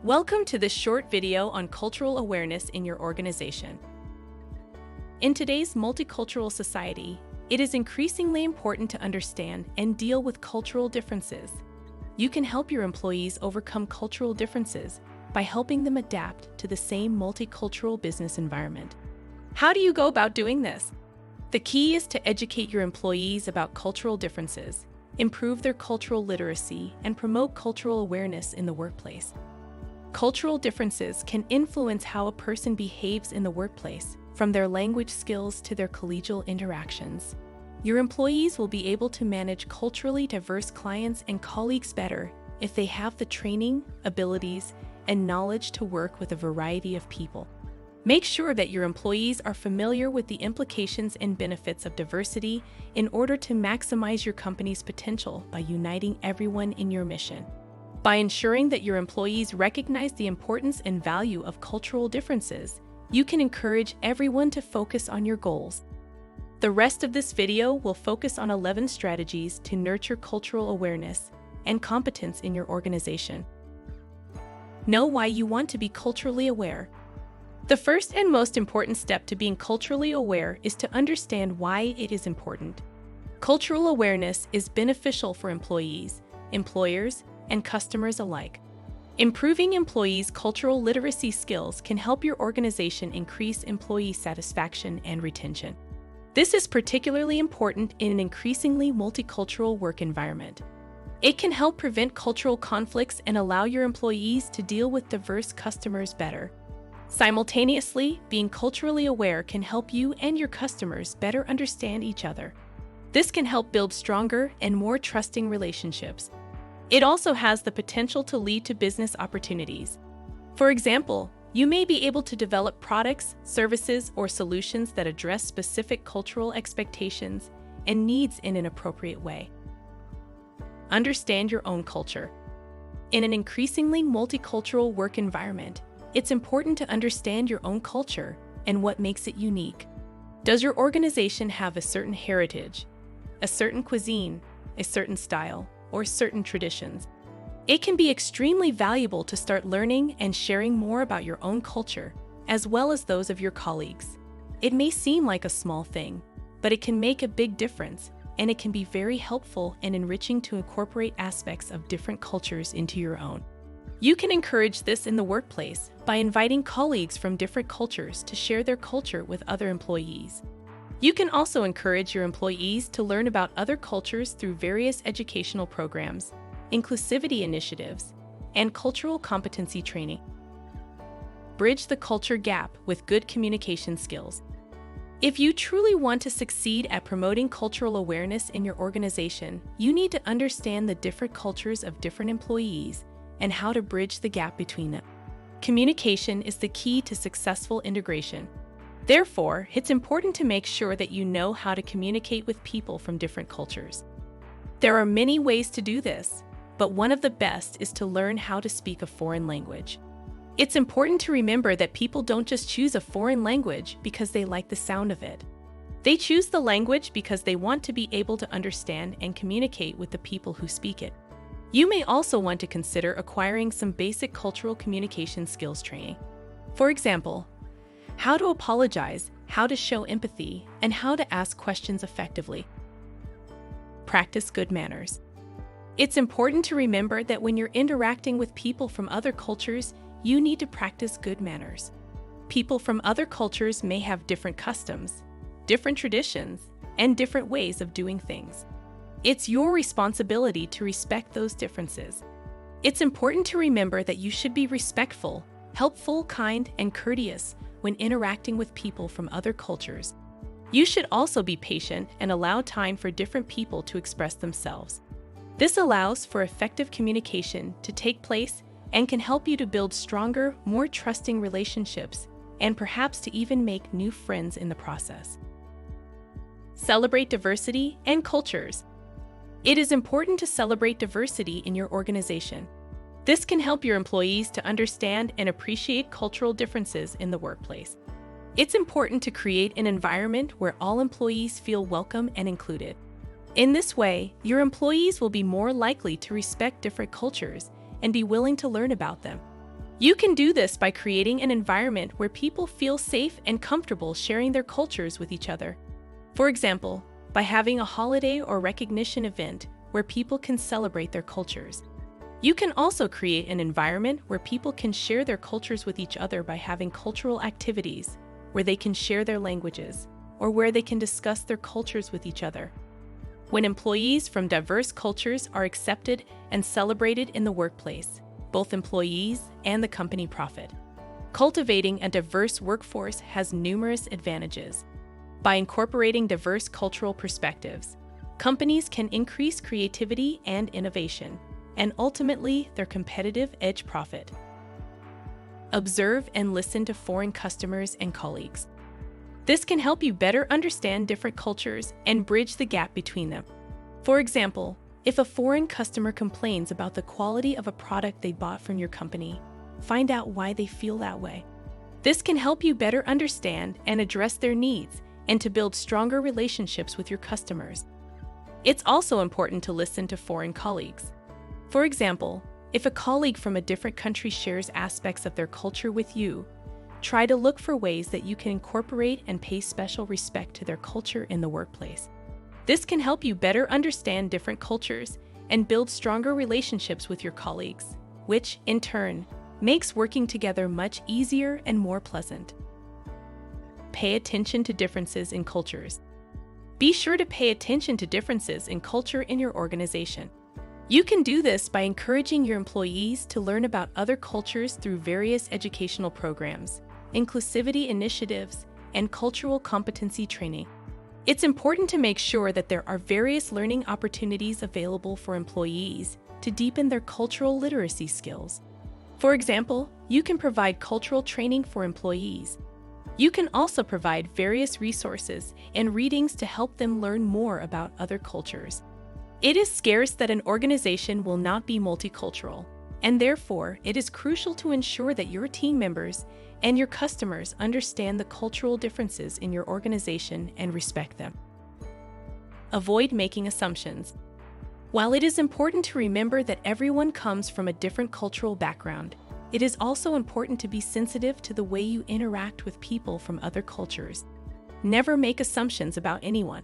Welcome to this short video on cultural awareness in your organization. In today's multicultural society, it is increasingly important to understand and deal with cultural differences. You can help your employees overcome cultural differences by helping them adapt to the same multicultural business environment. How do you go about doing this? The key is to educate your employees about cultural differences, improve their cultural literacy, and promote cultural awareness in the workplace. Cultural differences can influence how a person behaves in the workplace, from their language skills to their collegial interactions. Your employees will be able to manage culturally diverse clients and colleagues better if they have the training, abilities, and knowledge to work with a variety of people. Make sure that your employees are familiar with the implications and benefits of diversity in order to maximize your company's potential by uniting everyone in your mission. By ensuring that your employees recognize the importance and value of cultural differences, you can encourage everyone to focus on your goals. The rest of this video will focus on 11 strategies to nurture cultural awareness and competence in your organization. Know why you want to be culturally aware. The first and most important step to being culturally aware is to understand why it is important. Cultural awareness is beneficial for employees, employers, and customers alike. Improving employees' cultural literacy skills can help your organization increase employee satisfaction and retention. This is particularly important in an increasingly multicultural work environment. It can help prevent cultural conflicts and allow your employees to deal with diverse customers better. Simultaneously, being culturally aware can help you and your customers better understand each other. This can help build stronger and more trusting relationships. It also has the potential to lead to business opportunities. For example, you may be able to develop products, services, or solutions that address specific cultural expectations and needs in an appropriate way. Understand your own culture. In an increasingly multicultural work environment, it's important to understand your own culture and what makes it unique. Does your organization have a certain heritage, a certain cuisine, a certain style, or certain traditions? It can be extremely valuable to start learning and sharing more about your own culture, as well as those of your colleagues. It may seem like a small thing, but it can make a big difference, and it can be very helpful and enriching to incorporate aspects of different cultures into your own. You can encourage this in the workplace by inviting colleagues from different cultures to share their culture with other employees. You can also encourage your employees to learn about other cultures through various educational programs, inclusivity initiatives, and cultural competency training. Bridge the culture gap with good communication skills. If you truly want to succeed at promoting cultural awareness in your organization, you need to understand the different cultures of different employees and how to bridge the gap between them. Communication is the key to successful integration. Therefore, it's important to make sure that you know how to communicate with people from different cultures. There are many ways to do this, but one of the best is to learn how to speak a foreign language. It's important to remember that people don't just choose a foreign language because they like the sound of it. They choose the language because they want to be able to understand and communicate with the people who speak it. You may also want to consider acquiring some basic cultural communication skills training. For example, how to apologize, how to show empathy, and how to ask questions effectively. Practice good manners. It's important to remember that when you're interacting with people from other cultures, you need to practice good manners. People from other cultures may have different customs, different traditions, and different ways of doing things. It's your responsibility to respect those differences. It's important to remember that you should be respectful, helpful, kind, and courteous when interacting with people from other cultures. You should also be patient and allow time for different people to express themselves. This allows for effective communication to take place and can help you to build stronger, more trusting relationships, and perhaps to even make new friends in the process. Celebrate diversity and cultures. It is important to celebrate diversity in your organization. This can help your employees to understand and appreciate cultural differences in the workplace. It's important to create an environment where all employees feel welcome and included. In this way, your employees will be more likely to respect different cultures and be willing to learn about them. You can do this by creating an environment where people feel safe and comfortable sharing their cultures with each other. For example, by having a holiday or recognition event where people can celebrate their cultures. You can also create an environment where people can share their cultures with each other by having cultural activities where they can share their languages or where they can discuss their cultures with each other. When employees from diverse cultures are accepted and celebrated in the workplace, both employees and the company profit. Cultivating a diverse workforce has numerous advantages. By incorporating diverse cultural perspectives, companies can increase creativity and innovation, and ultimately their competitive edge profit. Observe and listen to foreign customers and colleagues. This can help you better understand different cultures and bridge the gap between them. For example, if a foreign customer complains about the quality of a product they bought from your company, find out why they feel that way. This can help you better understand and address their needs and to build stronger relationships with your customers. It's also important to listen to foreign colleagues. For example, if a colleague from a different country shares aspects of their culture with you, try to look for ways that you can incorporate and pay special respect to their culture in the workplace. This can help you better understand different cultures and build stronger relationships with your colleagues, which, in turn, makes working together much easier and more pleasant. Pay attention to differences in cultures. Be sure to pay attention to differences in culture in your organization. You can do this by encouraging your employees to learn about other cultures through various educational programs, inclusivity initiatives, and cultural competency training. It's important to make sure that there are various learning opportunities available for employees to deepen their cultural literacy skills. For example, you can provide cultural training for employees. You can also provide various resources and readings to help them learn more about other cultures. It is scarce that an organization will not be multicultural, and therefore it is crucial to ensure that your team members and your customers understand the cultural differences in your organization and respect them. Avoid making assumptions. While it is important to remember that everyone comes from a different cultural background, it is also important to be sensitive to the way you interact with people from other cultures. Never make assumptions about anyone.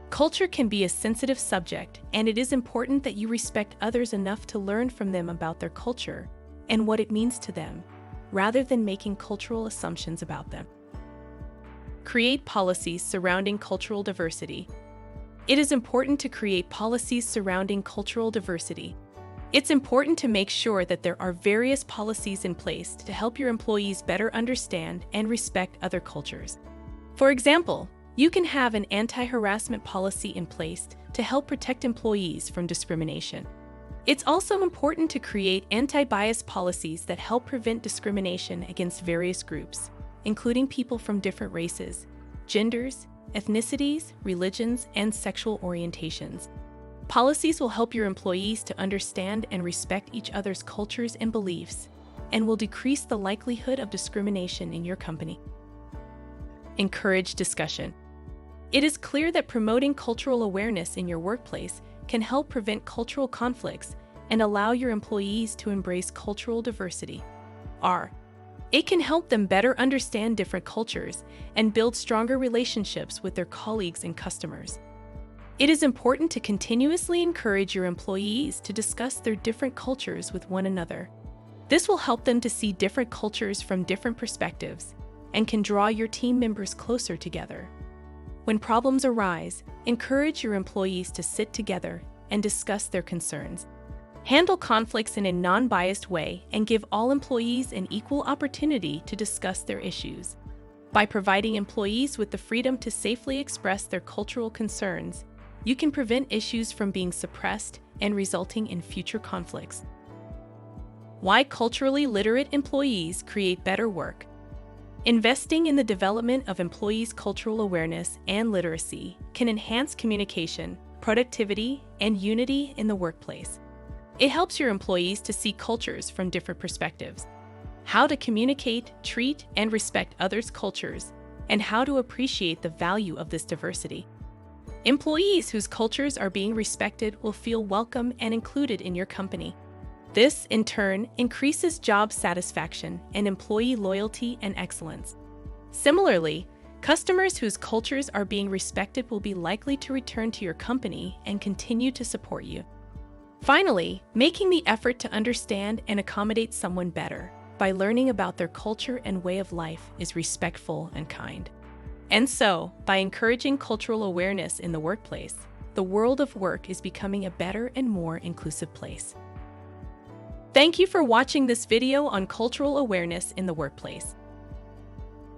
Culture can be a sensitive subject, and it is important that you respect others enough to learn from them about their culture and what it means to them, rather than making cultural assumptions about them. Create policies surrounding cultural diversity. It is important to create policies surrounding cultural diversity. It's important to make sure that there are various policies in place to help your employees better understand and respect other cultures. For example, you can have an anti-harassment policy in place to help protect employees from discrimination. It's also important to create anti-bias policies that help prevent discrimination against various groups, including people from different races, genders, ethnicities, religions, and sexual orientations. Policies will help your employees to understand and respect each other's cultures and beliefs, and will decrease the likelihood of discrimination in your company. Encourage discussion. It is clear that promoting cultural awareness in your workplace can help prevent cultural conflicts and allow your employees to embrace cultural diversity. It can help them better understand different cultures and build stronger relationships with their colleagues and customers. It is important to continuously encourage your employees to discuss their different cultures with one another. This will help them to see different cultures from different perspectives and can draw your team members closer together. When problems arise, encourage your employees to sit together and discuss their concerns. Handle conflicts in a non-biased way and give all employees an equal opportunity to discuss their issues. By providing employees with the freedom to safely express their cultural concerns, you can prevent issues from being suppressed and resulting in future conflicts. Why culturally literate employees create better work. Investing in the development of employees' cultural awareness and literacy can enhance communication, productivity, and unity in the workplace. It helps your employees to see cultures from different perspectives, how to communicate, treat, and respect others' cultures, and how to appreciate the value of this diversity. Employees whose cultures are being respected will feel welcome and included in your company. This, in turn, increases job satisfaction and employee loyalty and excellence. Similarly, customers whose cultures are being respected will be likely to return to your company and continue to support you. Finally, making the effort to understand and accommodate someone better by learning about their culture and way of life is respectful and kind. And so, by encouraging cultural awareness in the workplace, the world of work is becoming a better and more inclusive place. Thank you for watching this video on cultural awareness in the workplace.